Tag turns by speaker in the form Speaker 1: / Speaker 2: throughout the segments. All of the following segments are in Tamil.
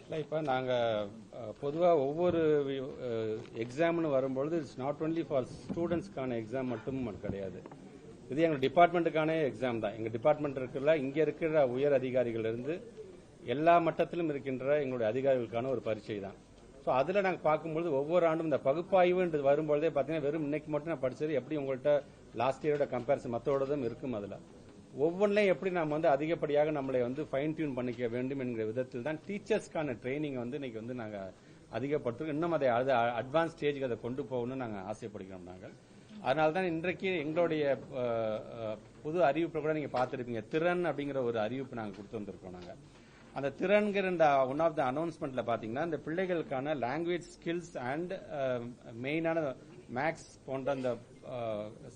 Speaker 1: இல்லை, இப்போ நாங்கள் பொதுவாக ஒவ்வொரு எக்ஸாம்னு வரும்பொழுது இட்ஸ் நாட் ஒன்லி ஃபார் ஸ்டூடெண்ட்ஸ்க்கான எக்ஸாம் மட்டும் கிடையாது. இது எங்கள் டிபார்ட்மெண்ட்டுக்கான எக்ஸாம் தான். எங்கள் டிபார்ட்மெண்ட் இருக்கிற இங்கே இருக்கிற உயர் அதிகாரிகள் இருந்து எல்லா மட்டத்திலும் இருக்கின்ற எங்களுடைய அதிகாரிகளுக்கான ஒரு பரீட்சை தான். ஸோ அதில் நாங்கள் பார்க்கும்பொழுது ஒவ்வொரு ஆண்டும் இந்த பகுப்பாய்வு வரும்பொழுதே பார்த்தீங்கன்னா வெறும் இன்னைக்கு மட்டும் நான் படிச்சது எப்படி உங்கள்கிட்ட லாஸ்ட் இயரோட கம்பேரிசன் மற்றோடதும் இருக்கும். அதில் ஒவ்வொன்றையும் எப்படி நாம் அதிகப்படியாக நம்மளை ஃபைன் டியூன் பண்ணிக்க வேண்டும் என்கிற விதத்தில் தான் டீச்சர்ஸ்க்கான ட்ரைனிங் இன்னைக்கு நாங்கள் அதிகப்படுத்தும். இன்னும் அதை அட்வான்ஸ் ஸ்டேஜுக்கு அதை கொண்டு போகணும்னு நாங்கள் ஆசைப்படுகிறோம். நாங்கள் அதனால தான் இன்றைக்கு எங்களுடைய புது அறிவிப்பை கூட நீங்கள் பார்த்துருப்பீங்க. திறன் அப்படிங்கிற ஒரு அறிவிப்பு நாங்கள் கொடுத்து வந்திருக்கோம். நாங்கள் அந்த திறன்கிற ஒன் ஆஃப் த அனௌன்ஸ்மெண்ட்ல பாத்தீங்கன்னா இந்த பிள்ளைகளுக்கான லாங்குவேஜ் ஸ்கில்ஸ் அண்ட் மெயினான மேக்ஸ் போன்ற அந்த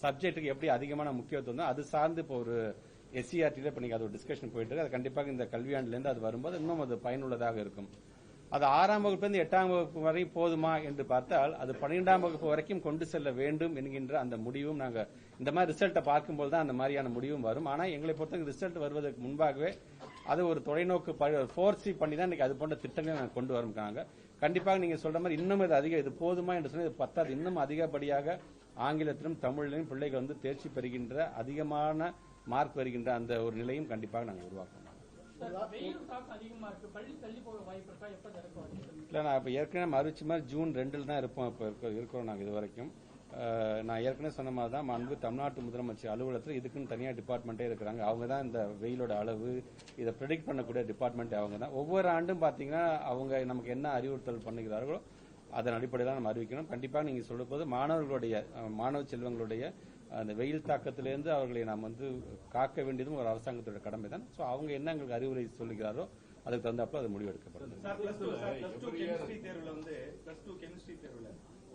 Speaker 1: சப்ஜெக்ட்டுக்கு எப்படி அதிகமான முக்கியத்துவம் அது சார்ந்து இப்போ ஒரு எஸ்சிஆர்டியில் இப்போ நீங்கள் அது ஒரு டிஸ்கஷன் போயிட்டு இருக்கு. அது கண்டிப்பாக இந்த கல்வியாண்டிலேருந்து அது வரும்போது இன்னும் அது பயனுள்ளதாக இருக்கும். அது 6ஆம் வகுப்பிலிருந்து 8ஆம் வகுப்பு வரை போதுமா என்று பார்த்தால் அது 12ஆம் வகுப்பு வரைக்கும் கொண்டு செல்ல வேண்டும் என்கின்ற அந்த முடிவும் நாங்கள் இந்த மாதிரி ரிசல்ட்டை பார்க்கும்போது தான் அந்த மாதிரியான முடிவும் வரும். ஆனால் எங்களை பொறுத்த ரிசல்ட் வருவதற்கு முன்பாகவே அது ஒரு தொலைநோக்கு ஃபோர்சி பண்ணி தான் இன்னைக்கு அது போன்ற திட்டங்களை நாங்கள் கொண்டு வரோம். கண்டிப்பாக நீங்க சொல்ற மாதிரி இன்னும் இது போதுமா என்று சொன்னால் இது பத்தாது. இன்னும் அதிகப்படியாக ஆங்கிலத்திலும் தமிழிலும் பிள்ளைகள் தேர்ச்சி பெறுகின்ற அதிகமான மார்க் வருகின்ற அந்த ஒரு நிலையும் கண்டிப்பாக நாங்கள் உருவாக்கணும். இல்லை, நான் இப்போ ஏற்கனவே அறிவிச்ச மாதிரி ஜூன் 2 தான் இருப்போம். இப்போ இருக்கிறோம் நாங்கள் இது வரைக்கும். நான் ஏற்கனவே சொன்ன மாதிரி தான் மாண்பு தமிழ்நாட்டு முதலமைச்சர் அலுவலகத்தில் இதுக்குன்னு தனியாக டிபார்ட்மெண்ட்டே இருக்கிறாங்க. அவங்க தான் இந்த வெயிலோட அளவு இதை ப்ரெடிக்ட் பண்ணக்கூடிய டிபார்ட்மெண்ட் அவங்க தான். ஒவ்வொரு ஆண்டும் பார்த்தீங்கன்னா அவங்க நமக்கு என்ன அறிவுறுத்தல் பண்ணுகிறார்களோ அதன் அடிப்படையில் நம்ம அறிவிக்கணும். கண்டிப்பாக நீங்கள் சொல்லும் போது மாணவ செல்வங்களுடைய அந்த வெயில் தாக்கத்திலிருந்து அவர்களை நாம் காக்க வேண்டியதும் ஒரு அரசாங்கத்தோட கடமை தான். ஸோ அவங்க என்ன எங்களுக்கு அறிவுரை சொல்லுகிறாரோ அதுக்கு தகுந்தாப்புல அது முடிவெடுக்கப்படும்.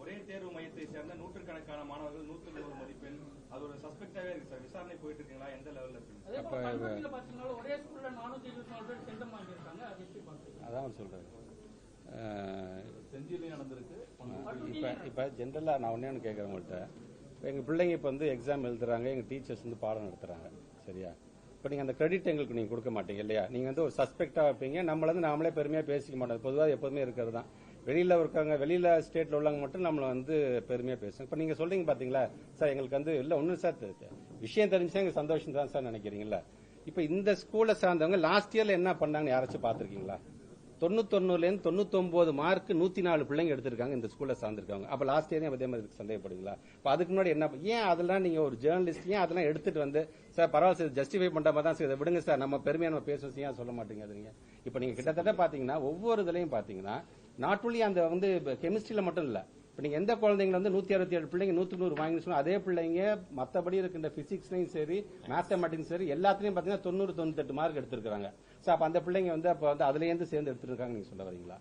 Speaker 2: ஒரே தேர்வு மையத்தை சேர்ந்த நூற்றுக்கணக்கான மாணவர்கள் 100 மதிப்பெண் அது ஒரு சஸ்பெக்டாவே இருக்கு சார். விசாரணை போயிட்டு இருக்கீங்களா? எந்த லெவல்ல இருக்கு?
Speaker 1: அதான் சொல்றேன்.
Speaker 2: செஞ்சிலே நடந்திருக்கு.
Speaker 1: இப்ப ஜென்ரலா நான் ஒண்ணு கேட்கறேன் உங்கள்கிட்ட. எங்க பிள்ளைங்க இப்ப எக்ஸாம் எழுதுறாங்க, எங்க டீச்சர்ஸ் பாடம் நடத்துறாங்க, சரியா? இப்ப நீங்க அந்த கிரெடிட் எங்களுக்கு நீங்க கொடுக்க மாட்டீங்க இல்லையா? நீங்க ஒரு சஸ்பெக்டா வைப்பீங்க. நம்மள நாமளே பெருமையா பேசிக்க மாட்டோம். பொதுவாக எப்போதுமே இருக்கிறது தான். வெளியில இருக்காங்க, வெளியில ஸ்டேட்ல உள்ளவங்க மட்டும் நம்மள பெருமையா பேசுங்க. இப்ப நீங்க சொல்றீங்க பாத்தீங்களா சார், எங்களுக்கு இல்ல ஒன்னும் சார் விஷயம் தெரிஞ்சா எங்களுக்கு சந்தோஷம் தான் சார் நினைக்கிறீங்களா? இப்ப இந்த ஸ்கூலை சார்ந்தவங்க லாஸ்ட் இயர்ல என்ன பண்ணாங்கன்னு யாராச்சும் பாத்திருக்கீங்களா? 99 99 மார்க் 104 பிள்ளைங்க எடுத்திருக்காங்க இந்த ஸ்கூல்ல சார்ந்திருக்காங்க. அப்ப லாஸ்ட் இயர் அதே மாதிரி சந்தேகப்படுவீங்களா? அதுக்கு முன்னாடி என்ன ஏன் அதெல்லாம் நீங்க ஒரு ஜேர்னலிஸ்ட் ஏன் அதெல்லாம் எடுத்துட்டு சார் பரவாயில்ல சார் ஜஸ்டிஃபை பண்ற மாதிரி தான் சார் இதை விடுங்க சார் நம்ம பெருமையா நம்ம பேசுவோம் ஏன் சொல்ல மாட்டேங்க? இப்ப நீங்க கிட்டத்தட்ட பாத்தீங்கன்னா ஒவ்வொரு இதுலயும் பாத்தீங்கன்னா நாட் ஒன்லி அந்த கெமிஸ்ட்ரியில மட்டும் இல்ல. இப்ப நீங்க எந்த குழந்தைங்க 167 பிள்ளைங்க 100 வாங்கி சொன்னா அதே பிள்ளைங்க மத்தபடி இருக்கின்ற பிசிக்ஸ்லயும் சரி மேத்தமெட்டிக்ஸ் சரி எல்லாத்துலயும் பாத்தீங்கன்னா 90 98 மார்க் எடுத்திருக்காங்க. அப்ப அந்த பிள்ளைங்க அப்ப அதுல இருந்து சேர்ந்து எடுத்துருக்காங்க நீங்க சொல்ல வரீங்களா?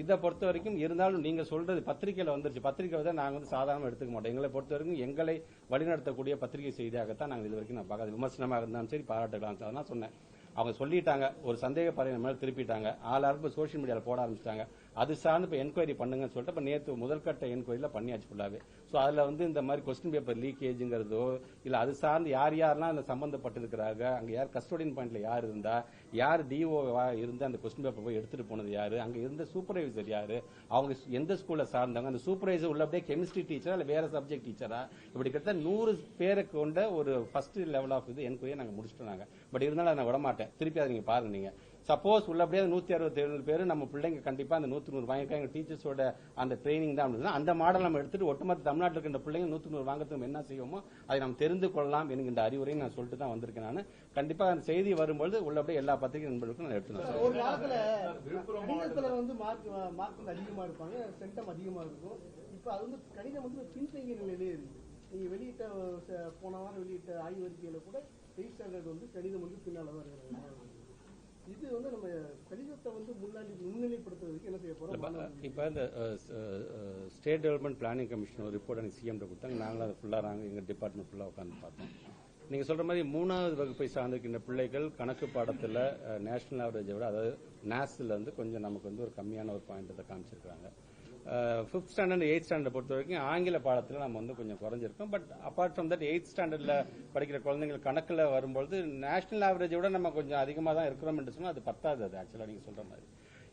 Speaker 1: இதை பொறுத்த வரைக்கும் இருந்தாலும் நீங்க சொல்றது பத்திரிகையில வந்துருச்சு. பத்திரிகை நாங்க சாதாரண எடுத்துக்க மாட்டோம். எங்களை பொறுத்த வரைக்கும் எங்களை வழிநடத்தக்கூடிய பத்திரிகை செய்தியாகத்தான் நாங்க இது வரைக்கும் நான் பார்க்காத. விமர்சனமாக இருந்தாலும் சரி பாராட்டுக்கலாம் தான் சொன்னேன். அவங்க சொல்லிட்டாங்க, ஒரு சந்தேக பறவை மேல திருப்பிட்டாங்க, ஆளாருக்கு சோசியல் மீடியாவில் போட ஆரம்பிச்சிட்டாங்க. அது சார்ந்து இப்ப என்கொயரி பண்ணுங்கன்னு சொல்லிட்டு இப்ப நேற்று முதல்கட்ட என்கொயரியில பண்ணியாச்சு ஃபுல்லாவே. சோ அதுல இந்த மாதிரி கொஸ்டின் பேப்பர் லீக்கேஜ்ங்கிறதோ இல்ல அது சார்ந்து யாரெல்லாம் அதுல சம்பந்தப்பட்டிருக்கிறாங்க, அங்க யார் கஸ்டோடியன் பாயிண்ட்ல யார் இருந்தா, யார் டிஓ இருந்து அந்த கொஸ்டின் பேப்பர் போய் எடுத்துட்டு போனது யாரு, அங்க இருந்த சூப்பர்வைசர் யாரு, அவங்க எந்த ஸ்கூல்ல சார்ந்தாங்க, அந்த சூப்பர்வைசர் உள்ளபடியே கெமிஸ்ட்ரி டீச்சரா இல்ல வேற சப்ஜெக்ட் டீச்சரா, இப்படி கிட்ட 100 பேரை கொண்ட ஒரு ஃபர்ஸ்ட் லெவல் ஆஃப் என்கொயரி நாங்க முடிச்சிட்டோம். பட் இருந்தாலும் அதை நான் விட மாட்டேன். திருப்பி அதை நீங்க பாருங்க. நீங்க சப்போஸ் உள்ளபடியே 167 பேர் நம்ம பிள்ளைங்க கண்டிப்பா அந்த 100 வாங்கிருக்காங்க. டீச்சர்ஸோட அந்த ட்ரைனிங் தான் அந்த மாடல் நம்ம எடுத்துட்டு ஒட்டுமொத்த தமிழ்நாட்டில் இருக்கின்ற பிள்ளைங்க 100 வாங்குறதுக்கு என்ன செய்வோமோ அதை நம்ம தெரிந்து கொள்ளலாம் என்கின்ற அறிவுரை நான் சொல்லிட்டு தான் வந்திருக்கேன். நான் கண்டிப்பா அந்த செய்தி வரும்போது உள்ளபடியே எல்லா பத்திரிகை நண்பர்களுக்கும் நான் எடுத்துனேன்.
Speaker 3: ஒரு காலத்துல மார்க் அதிகமா இருப்பாங்க, சென்டம் அதிகமா இருக்கும். இப்ப அது கணிதம் பின்தங்கிய நிலையிலே இருக்கு. நீங்க வெளியிட்ட போன வாரம் வெளியிட்ட ஆய்வறிக்கையில கூட 8th ஸ்டாண்டர்ட் கணிதம் பின்னால தான் இருக்கிறாங்க. இது நம்ம கணிதத்தை முன்னிலைப்படுத்துறதுக்கு என்ன செய்ய போறோம்?
Speaker 1: இப்ப இந்த ஸ்டேட் டெவலப்மெண்ட் பிளானிங் கமிஷன் ஒரு ரிப்போர்ட் எனக்கு சிஎம் கொடுத்தாங்க. நாங்களும் அதை ஃபுல்லா எங்க டிபார்ட்மெண்ட் ஃபுல்லா உட்காந்து பார்த்தோம். நீங்க சொல்ற மாதிரி 3வது வகுப்பை சார்ந்திருக்கின்ற பிள்ளைகள் கணக்கு பாடத்துல நேஷனல் ஆவரேஜை விட அதாவது நேஸ்ல கொஞ்சம் நமக்கு ஒரு கம்மியான ஒரு பாயிண்ட் காமிச்சிருக்காங்க. 5th ஸ்டாண்டர்ட் 8th ஸ்டாண்டர்ட் பொறுத்த வரைக்கும் ஆங்கில பாடத்தில் நம்ம கொஞ்சம் குறைஞ்சிருக்கோம். But apart from that 8th ஸ்டாண்டர்ட்ல படிக்கிற குழந்தைகள் கணக்கில் வரும்போது நேஷனல் ஆவரேஜை விட நம்ம கொஞ்சம் அதிகமாக தான் இருக்கிறோம் என்று சொன்னால் அது பத்தாது. அது ஆக்சுவலாக நீங்க சொல்ற மாதிரி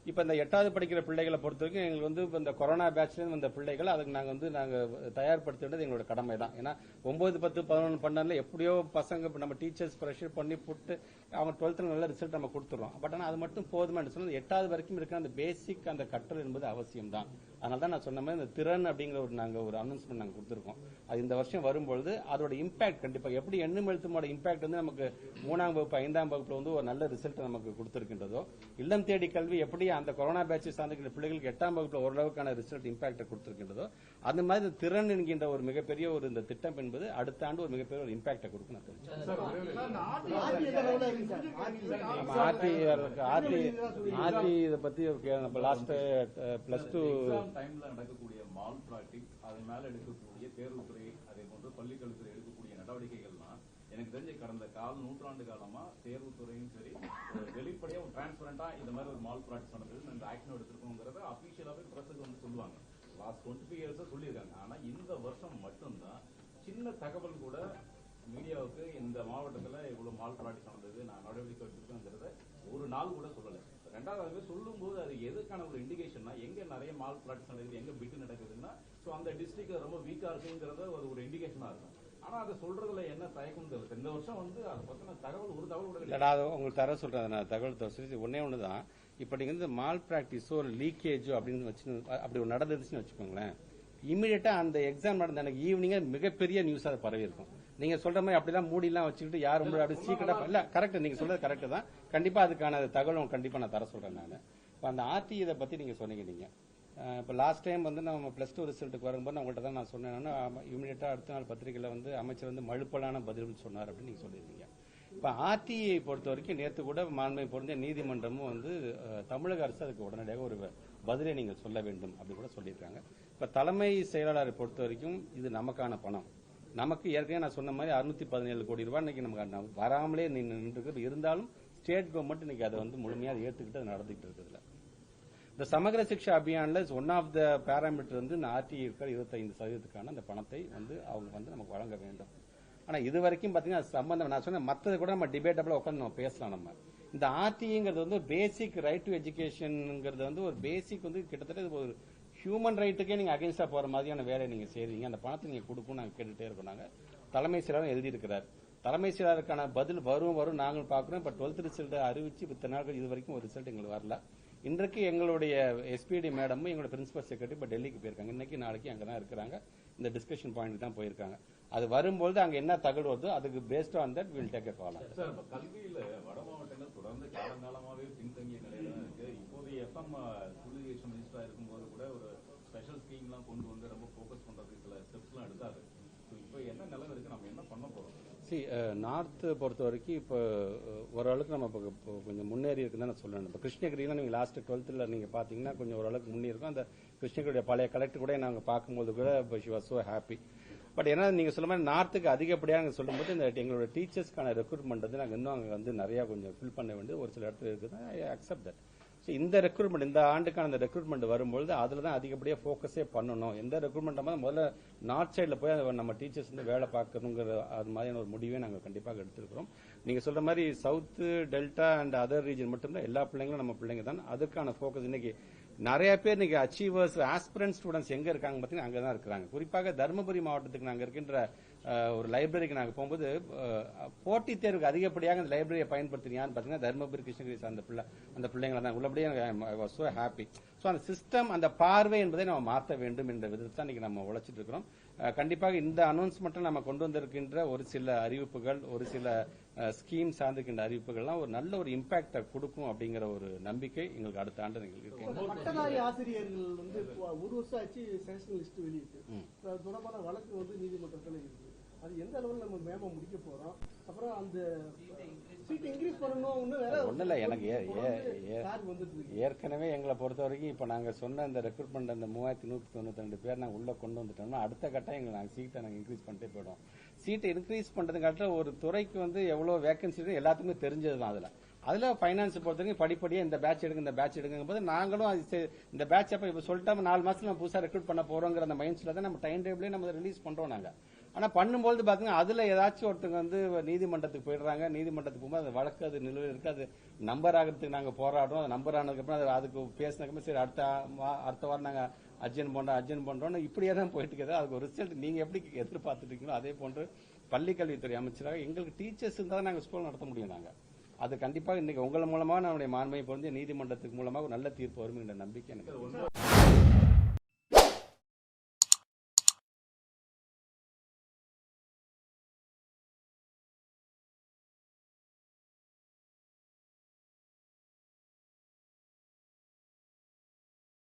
Speaker 1: இப்ப இந்த 8வது படிக்கிற பிள்ளைகளை பொறுத்த வரைக்கும் எங்களுக்கு வந்து இந்த கொரோனா பேட்ச்ல வந்த பிள்ளைகள் அதுக்கு நாங்க தயார்படுத்துறது எங்களோட கடமை தான். ஏன்னா 9, 10, 11, 12 எப்படியோ பசங்க நம்ம டீச்சர்ஸ் ப்ரெஷர் பண்ணி போட்டு அவங்க 12th நல்ல ரிசல்ட் நம்ம கொடுத்துறோம். பட் ஆனா அது மட்டும் போதுமா சொன்னா 8வது வரைக்கும் இருக்கிற அந்த பேசிக் அந்த கற்றல் என்பது அவசியம் தான். அதனால தான் நான் சொன்ன மாதிரி இந்த திறன் அப்படிங்கிற நாங்க ஒரு அனௌன்ஸ்மெண்ட் நாங்க கொடுத்துருக்கோம். அது இந்த வருஷம் வரும்பொழுது அதோட இம்பாக்ட் கண்டிப்பா எப்படி எண்ணும் எழுத்துமோட இம்பாக்ட் வந்து நமக்கு 3ஆம் வகுப்பு 5ஆம் வகுப்புல வந்து ஒரு நல்ல ரிசல்ட் நமக்கு கொடுத்திருக்கின்றதோ, இல்லம் தேடி கல்வி எப்படி அந்த கொரோனா பேட்ச் சார்ந்த பிள்ளைகளுக்கு 8ஆம் வகுப்புல ஓரளவுக்கான ரிசல்ட் இம்பாக்ட் கொடுத்திருக்கின்றதோ, அந்த மாதிரி திறன் என்கின்ற ஒரு மிகப்பெரிய ஒரு இந்த திட்டம் என்பது அடுத்த ஆண்டு ஒரு மிகப்பெரிய ஒரு இம்பாக்ட் கொடுக்கும். ஆர்டி இதை பத்தி லாஸ்ட் +2
Speaker 4: டைம்ல நடக்கக்கூடிய மால் பிராக்டிஸ், அது மேல எடுக்கக்கூடிய தேர்வுத்துறை, அதே போன்று பள்ளிக்கல்வித்துறை எடுக்கக்கூடிய நடவடிக்கைகள்லாம் எனக்கு தெரிஞ்ச கடந்த நூற்றாண்டு காலமா தேர்வுத்துறையும் சரி வெளிப்படையா ஒரு டிரான்ஸ்பரண்டா இந்த மாதிரி ஒரு மால் பிராக்டிஸ் நடந்தது இந்த ஆக்ஷன் எடுத்திருக்கோங்கிறத அபிஷியலாவே பிரஸுக்கு வந்து சொல்லுவாங்க. லாஸ்ட் 25 இயர்ஸா சொல்லியிருக்காங்க. ஆனா இந்த வருஷம் மட்டும்தான் சின்ன தகவல் கூட மீடியாவுக்கு இந்த மாவட்டத்துல இவ்வளவு மால் பிராக்டிஸ் நடந்தது, நான் நடவடிக்கை எடுத்திருக்கேங்கிறத ஒரு நாள் கூட சொல்லல. ரெண்டாவது சொல்லும் போது அது எதுக்கான ஒரு இண்டிகேஷன்னா, எங்க நிறைய மால் பிராக்டிஸ் நடக்குது, எங்க பிட்டு நடக்குதுன்னா அந்த டிஸ்ட்ரிக்ட் ரொம்ப வீக்கா இருக்குங்கிறத ஒரு இண்டிகேஷனா இருக்கும். ஆனா அதை சொல்றதுல என்ன தயக்கம் தெரியல. இந்த வருஷம் வந்து அதை பத்தின தகவல் ஒரு தகவல் கூட
Speaker 1: உங்களுக்கு தர சொல்றேன். நான் தகவல் ஒன்னே ஒண்ணுதான். இப்ப நீங்க வந்து மால் பிராக்டிஸோ ஒரு லீக்கேஜோ அப்படின்னு வச்சு அப்படி ஒரு நடந்துச்சுன்னு வச்சுக்கோங்களேன், இமீடியட்டா அந்த எக்ஸாம் நடந்த எனக்கு ஈவினிங்கா மிகப்பெரிய நியூஸ் அதை பரவி இருக்கும். நீங்க சொல்ற மாதிரி அப்படிலாம் மூடிலாம் வச்சுக்கிட்டு யாரும் அப்படி சீக்கிரட்டா இல்ல. கரெக்ட், நீங்க சொல்றது கரெக்ட் தான். கண்டிப்பா அதுக்கான தகவல் கண்டிப்பா நான் தர சொல்றேன். நான் இப்ப அந்த ஆர்டி இதை பத்தி நீங்க சொன்னீங்க. நீங்க இப்ப லாஸ்ட் டைம் வந்து நம்ம +2 ரிசல்ட்டுக்கு வரும்போது உங்கள்கிட்ட தான் நான் சொன்னேன்னா, இமீடியட்டா அடுத்த நாள் பத்திரிகையில வந்து அமைச்சர் வந்து மழுப்பலான பதில் சொன்னார் அப்படின்னு நீங்க சொல்லியிருந்தீங்க. இப்ப ஆர்டிஐ பொறுத்த வரைக்கும் நேற்று கூட மாண்பை பொருந்த நீதிமன்றமும் வந்து தமிழக அரசு அதுக்கு உடனடியாக ஒரு பதிலை நீங்கள் சொல்ல வேண்டும் அப்படி கூட சொல்லியிருக்காங்க. இப்ப தலைமை செயலாளரை பொறுத்த வரைக்கும் இது நமக்கான பணம். நமக்கு ஏற்கனவே நான் சொன்ன மாதிரி 617 கோடி ரூபாய் இன்னைக்கு நமக்கு வராமலே நின்று இருந்தாலும் ஸ்டேட் கவர்மெண்ட் இன்னைக்கு அதை வந்து முழுமையா ஏற்றுக்கிட்டு அது நடந்துகிட்டு இருக்குதுல. இந்த சமகர சிக்ஷா அபியான்ல ஒன் ஆஃப் த பேராமீட்டர் வந்து ஆர்டி இருக்கிற 25% அந்த பணத்தை வந்து அவங்க வந்து நமக்கு வழங்க வேண்டும். ஆனா இது வரைக்கும் பாத்தீங்கன்னா சம்பந்தம் நான் சொன்ன மற்றது கூட நம்ம டிபேட்டபிளா உட்காந்து நம்ம பேசலாம். நம்ம இந்த ஆர்டிங்கிறது வந்து பேசிக் ரைட் டு எஜுகேஷன்ங்கிறது வந்து ஒரு பேசிக் வந்து கிட்டத்தட்ட ஒரு ஹியூமன் ரைட்டுக்கே நீங்க அகைன்ஸ்டா போற மாதிரியான வேலையை நீங்க செய்றீங்க. அந்த பணத்தை நீங்க கொடுக்கும் நாங்க கேட்டுட்டே இருக்கோம். நாங்க தலைமை செயலாளர் எழுதி இருக்கிறார். தலைமை செயலாளருக்கான பதில் வரும் நாங்கள் பாக்குறோம். இப்ப 12th ரிசல்ட் அறிவிச்சு இத்தனை நாட்கள் இது வரைக்கும் ஒரு ரிசல்ட் எங்களுக்கு வரல. இன்றைக்கு எங்களுடைய எஸ்பிடி மேடமும் எங்களோட பிரின்சிபல் செக்ரட்டரி இப்ப டெல்லிக்கு போயிருக்காங்க. இன்னைக்கு நாளைக்கு அங்கதான் இருக்கிறாங்க. இந்த டிஸ்கஷன் பாயிண்ட் தான் போயிருக்காங்க. அது வரும்போது அங்க என்ன தகவல் வருதோ அதுக்கு based on that will take a call.
Speaker 4: கல்வியில வட மாவட்டங்கள் தொடர்ந்து காலங்காலமாவே பின்தங்கிய நிலையில தான் இருக்கு. இப்போதைய FM குடியரசு மினிஸ்டரா இருக்கும்போது கூட ஒரு ஸ்பெஷல் ஸ்கீம் எல்லாம் கொண்டு வந்து ரொம்ப போக்கஸ் பண்றதுக்கு சில ஸ்டெப்ஸ் எல்லாம் எடுத்தாரு. இப்ப என்ன நிலைமை இருக்கு, நம்ம என்ன பண்ண போறோம்?
Speaker 1: நார்த் பொறுத்த வரைக்கும் இப்போ ஓரளவுக்கு நம்ம கொஞ்சம் முன்னேறி இருக்குன்னு நான் சொல்லணும். இப்போ கிருஷ்ணகிரியில நீங்க லாஸ்ட் 12th நீங்க பாத்தீங்கன்னா கொஞ்சம் ஓரளவுக்கு முன்னேறி இருக்கும். அந்த கிருஷ்ணகிரியுடைய பழைய கலெக்டர் கூட நாங்க பார்க்கும்போது கூட she was so happy. But ஏன்னா நீங்க சொல்ல மாதிரி நார்த்துக்கு அதிகப்படியாக சொல்லும்போது இந்த எங்களோட டீச்சர்ஸ்க்கான ரெக்ரூட்மெண்ட் வந்து நாங்க இன்னும் அங்க வந்து நிறைய கொஞ்சம் ஃபில் பண்ண வேண்டியது ஒரு சில இடத்துல இருக்குது. I accept that. இந்த ரெக்ரூட்மெண்ட் இந்த ஆண்டுக்கான அந்த ரெக்ரூட்மெண்ட் வரும்போது அதுல தான் அதிகப்படியாக ஃபோக்கஸே பண்ணணும். எந்த ரெக்ரூட்மெண்ட் முதல்ல நார்த் சைடில் போய் நம்ம டீச்சர்ஸ் வந்து வேலை பார்க்கணுங்கிற அது மாதிரியான ஒரு முடிவே நாங்கள் கண்டிப்பாக எடுத்திருக்கிறோம். நீங்க சொல்ற மாதிரி south delta and other region மட்டும்தான் எல்லா பிள்ளைங்களும் நம்ம பிள்ளைங்க தான். அதுக்கான ஃபோக்கஸ் இன்னைக்கு நிறைய பேர் இன்னைக்கு அச்சீவர்ஸ் ஆஸ்பிரண்ட் ஸ்டூடெண்ட்ஸ் எங்க இருக்காங்க பார்த்தீங்கன்னா அங்கதான் இருக்கிறாங்க. குறிப்பாக தருமபுரி மாவட்டத்துக்கு நாங்க இருக்கின்ற ஒரு லைப்ரரிக்கு நாங்க போகும்போது போட்டித் தேர்வுக்கு அதிகப்படியாக அந்த லைப்ரரியை பயன்படுத்துறீங்கன்னு பாத்தீங்கன்னா தருமபுரி கிருஷ்ணகிரி அந்த பிள்ளைங்களை தான் உள்ளபடியே சோ ஹாப்பி. சோ அந்த சிஸ்டம் அந்த பார்வை என்பதை நம்ம மாற்ற வேண்டும் என்ற விதத்தை இன்னைக்கு நம்ம உழைச்சிட்டு இருக்கிறோம். கண்டிப்பாக இந்த அனௌன்ஸ்மெண்ட்ல நம்ம கொண்டு வந்திருக்கின்ற ஒரு சில அறிவிப்புகள் ஒரு சில ஸ்கீம் சார்ந்திருக்கின்ற அறிவிப்புகள்லாம் ஒரு நல்ல ஒரு இம்பாக்ட கொடுக்கும் அப்படிங்கிற ஒரு நம்பிக்கை எங்களுக்கு அடுத்த ஆண்டு இருக்கு.
Speaker 3: பட்டதாரி ஆசிரியர்கள் வந்து ஒரு வருஷம் ஆச்சு சேஷனல் லிஸ்ட் வெளியிட்டு தொடர்பான வழக்கு வந்து நீதிமன்றத்தில் இருக்கு. அது எந்த அளவில் நம்ம மேம முடிக்க போறோம், அப்புறம் அந்த சீட் இன்க்ரீஸ் பண்ணணும் ஒன்றும் இல்லை. எனக்கு
Speaker 1: ஏற்கனவே எங்களை பொறுத்த வரைக்கும் இப்ப நாங்க சொன்ன இந்த ரெக்ரூட்மெண்ட் அந்த 3192 பேர் நாங்க உள்ள கொண்டு வந்துட்டோம்னா அடுத்த கட்டம் எங்களை நாங்க சீட்டை நாங்க இன்க்ரீஸ் பண்ணிட்டே போயிடும். சீட்டை இன்க்ரீஸ் பண்றதுக்காக ஒரு துறைக்கு வந்து எவ்வளவு வேகன்சி எல்லாத்துக்குமே தெரிஞ்சதுதான். அதுல பைனான்ஸ் பொறுத்த வரைக்கும் படிப்படியா இந்த பேட்ச் எடுங்க இந்த பேட்ச் எடுங்க போது நாங்களும் இந்த பேட்ச் அப்ப இப்ப சொல்லிட்டா 4 மாசத்துல நம்ம புதுசா ரெக்ரூட் பண்ண போறோங்கிற அந்த மைண்ட் செட்ல தான் நம்ம டைம் டேபிளே நம்ம ரிலீஸ் பண்றோம். நாங்க ஆனா பண்ணும்போது பாத்தீங்கன்னா அதுல ஏதாச்சும் ஒருத்தங்க வந்து நீதிமன்றத்துக்கு போயிடுறாங்க. நீதிமன்றத்துக்கு போகும்போது அந்த வழக்கு அது நிலுவையில் இருக்கு. அது நம்பர் ஆகிறதுக்கு நாங்க போராடுறோம். அது நம்பர் ஆனதுக்கு அப்புறம் அதுக்கு பேசினதுக்கு சரி அடுத்த வாரம் நாங்க அர்ஜென்ட் பண்றோம் இப்படியே தான் போயிட்டு இருக்குது. அதுக்கு ஒரு ரிசல்ட் நீங்க எப்படி எதிர்பார்த்துட்டு இருக்கீங்களோ அதே போன்று பள்ளிக்கல்வித்துறை அமைச்சராக எங்களுக்கு டீச்சர்ஸ் இருந்தா நாங்க ஸ்கூல் நடத்த முடியும். நாங்க அது கண்டிப்பா இன்னைக்கு உங்கள் மூலமா நம்முடைய மாண்பை பொருந்திய நீதிமன்றத்துக்கு மூலமாக ஒரு நல்ல தீர்ப்பு வரும் என்ற நம்பிக்கை எனக்கு